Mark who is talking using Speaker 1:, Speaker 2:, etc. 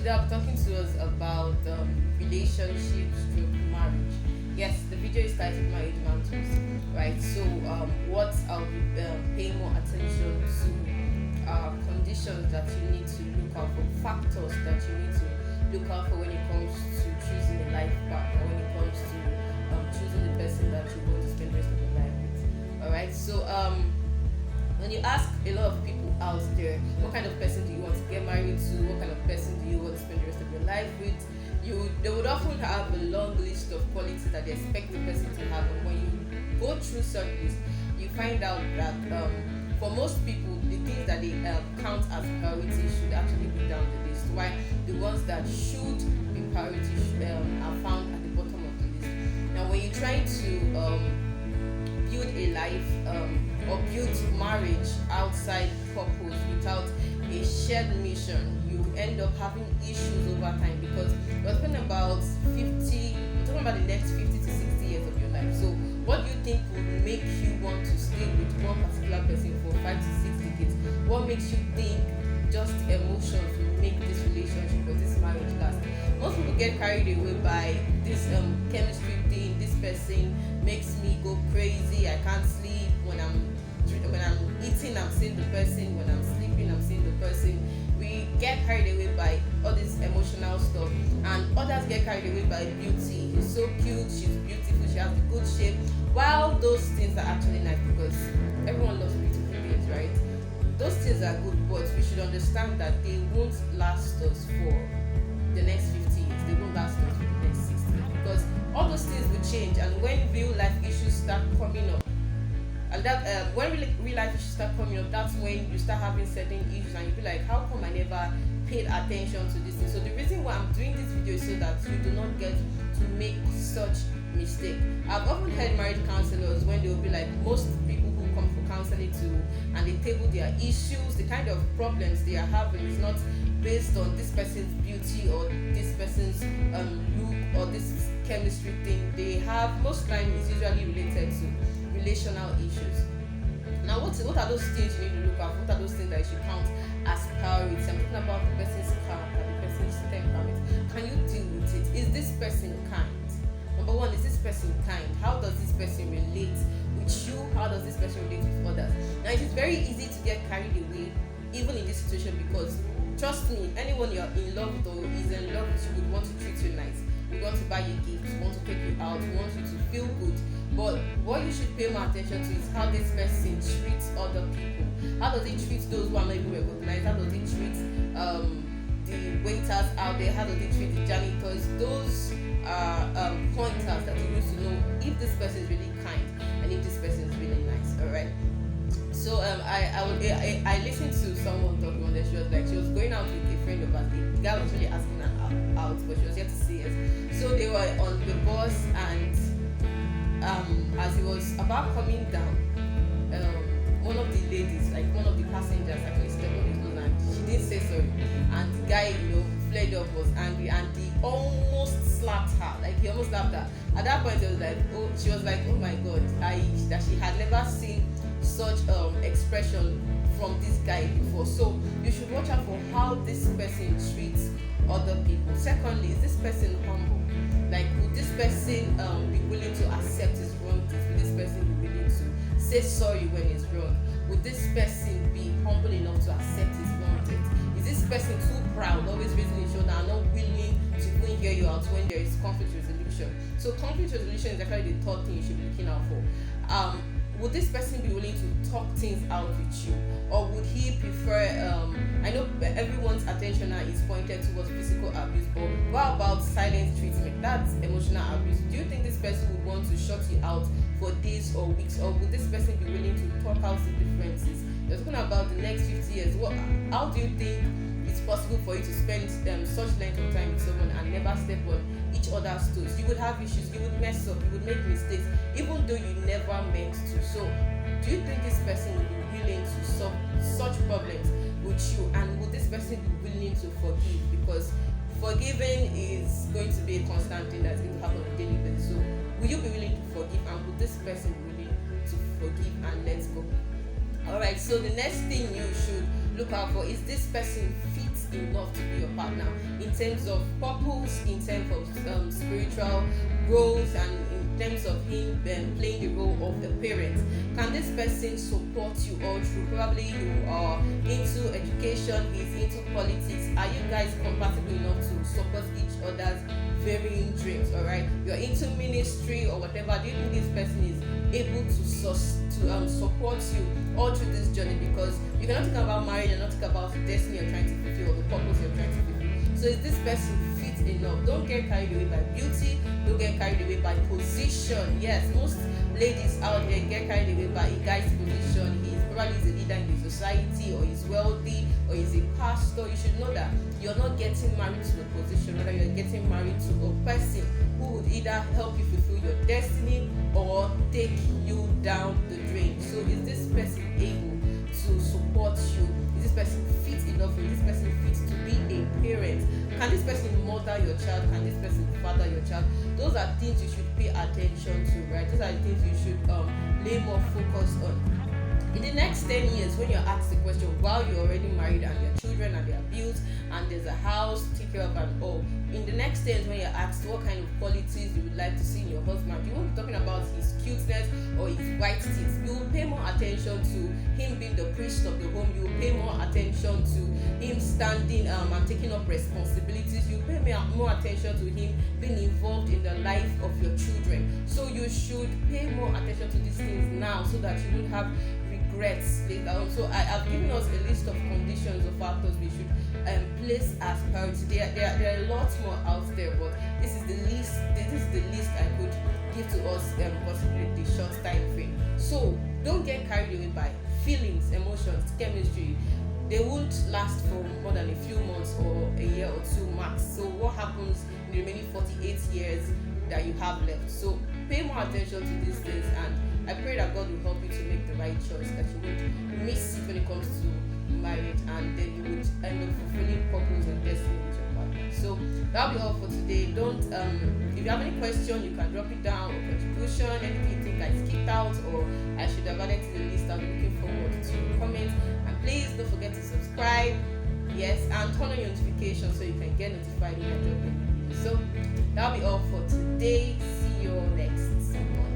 Speaker 1: today I'll be talking to us about relationships through marriage. Yes, the video is titled Marriage Mantles, right? So, what I'll be paying more attention to are conditions that you need to look out for, factors that you need to look out for when it comes to choosing a life partner, when it comes to choosing the person that you want to spend the rest of your life with. Alright, so when you ask a lot of people out there, what kind of person do you want to get married to? What kind of person do you want to spend the rest of your life with? They would often have a long list of qualities that they expect the person to have, and when you go through such list, you find out that for most people, the things that they count as priority should actually be down the list. While the ones that should be priority are found at the bottom of the list. Now, when you try to build a life or build marriage outside purpose without a shared mission, you end up having issues over time, because we're talking about the next 50 to 60 years of your life. So what do you think would make you want to stay with one particular person for 5 to 6 decades? What makes you think just emotions will make this relationship or this marriage last? Most people get carried away by this chemistry thing. This person makes me go crazy. I can't sleep. When I'm eating, I'm seeing the person. When I'm sleeping, I'm seeing the person. We get carried away by all this emotional stuff, and others get carried away by beauty. He's so cute, she's beautiful, she has a good shape. While those things are actually nice, because everyone loves beautiful things, right? Those things are good, but we should understand that they won't last us for the next 50 years. They won't last us for the next 60 years, because all those things will change, and when real life issues start coming up, and that when real life issues start coming up, that's when you start having certain issues, and you'll be like, how come I never paid attention to this thing? So the reason why I'm doing this video is so that you do not get to make such mistake. I've often heard marriage counselors, when they will be like, most people who come for counseling and they table their issues, the kind of problems they are having is not based on this person's beauty or this person's look or this chemistry thing. They have, most times it's usually related to relational issues. Now, what are those things you need to look at? What are those things that you should count as priorities? I'm talking about the person's character, the person's temperament. Can you deal with it? Is this person kind? Number one, is this person kind? How does this person relate with you? How does this person relate with others? Now, it is very easy to get carried away, even in this situation, because trust me, anyone you're in love with or is in love with you would want to treat you nice. We want to buy you gifts, we want to take you out, we want you to feel good. But what you should pay more attention to is how this person treats other people. How does he treat those who are not even recognized? How does he treat the waiters out there? How does he treat the janitors? Those are pointers that you need to know if this person is really kind and if this person is really nice. Alright. So I listened to someone talking on there. She was going out with a friend of hers. The guy was really asking her out, but she was yet to see it. So they were on the bus, and as he was about coming down, one of the ladies, like one of the passengers, actually stepped on his nose, and she didn't say sorry. And the guy, flared up, was angry, and he almost slapped her. Like, he almost slapped her. At that point, she was like, oh my god, that she had never seen such expression from this guy before. So you should watch out for how this person treats other people. Secondly, is this person humble? Like, would this person be willing to accept his wrongs? Would this person be willing to say sorry when he's wrong? Would this person be humble enough to accept his wrongs? Is this person too proud, always raising his shoulder, and not willing to even hear you out when there is conflict resolution? So conflict resolution is actually the third thing you should be looking out for. Would this person be willing to talk things out with you, or would he prefer I know everyone's attention now is pointed towards physical abuse, but what about silent treatment? That's emotional abuse. Do you think this person would want to shut you out for days or weeks, or would this person be willing to talk out the differences? You're talking about the next 50 years. How do you think it's possible for you to spend such length of time with someone and never step on each other's toes? You would have issues, you would mess up, you would make mistakes, even though you never meant to. So do you think this person would be willing to solve such problems with you, and would this person be willing to forgive? Because forgiving is going to be a constant thing that's going to happen on a daily basis. So will you be willing to forgive, and would this person be willing to forgive and let go? Alright, so the next thing you should look out for is this person fit enough to be your partner in terms of purpose, in terms of spiritual growth, and in terms of him playing the role of a parent? Can this person support you all through? Probably you are into education, he's into politics. Are you guys compatible enough to support each other's varying dreams? All right, you're into ministry or whatever. Do you think this person is able to support you all through this journey? Because you cannot think about marriage and not think about the destiny you're trying to fulfill or the purpose you're trying to fulfill. So is this person fit enough? Don't get carried away by beauty. Don't get carried away by position. Yes, most ladies out there get carried away by a guy's position. He's probably a leader in the society, or he's wealthy, or he's a pastor. You should know that you're not getting married to a position, rather you're getting married to a person who would either help you fulfill your destiny or take you down the drain. So is this person able to support you? Is this person fit enough? Is this person fit to be a parent? Can this person mother your child? Can this person father your child? Those are things you should pay attention to, right? Those are things you should lay more focus on. In the next 10 years, when you're asked the question while you're already married and your children and their bills and there's a house to take care of and all, in the next 10 years when you're asked what kind of qualities you would like to see in your husband, you won't be talking about his cuteness or his white teeth. You will pay more attention to him being the priest of the home. You will pay more attention to him standing and taking up responsibilities. You pay more attention to him being involved in the life of your children. So you should pay more attention to these things now so that you won't have regrets later on. So I have given us a list of conditions or factors we should place as priority. There are lots more out there, but this is the least. This is the least I could give to us, possibly the short time frame. So don't get carried away by feelings, emotions, chemistry. They won't last for more than a few months or a year or two max. So what happens in the remaining 48 years that you have left? So pay more attention to these things, and I pray that God will help you to make the right choice, that you won't miss it when it comes to marriage, and then you would end up fulfilling purpose and destiny with your partner. So that'll be all for today. Don't if you have any question, you can drop it down, or contribution, anything you think I skipped out or I should have added to the list. I'll be looking forward to your comments, and please don't forget to subscribe, yes, and turn on your notifications so you can get notified when I drop a video. So that'll be all for today. See you all next one.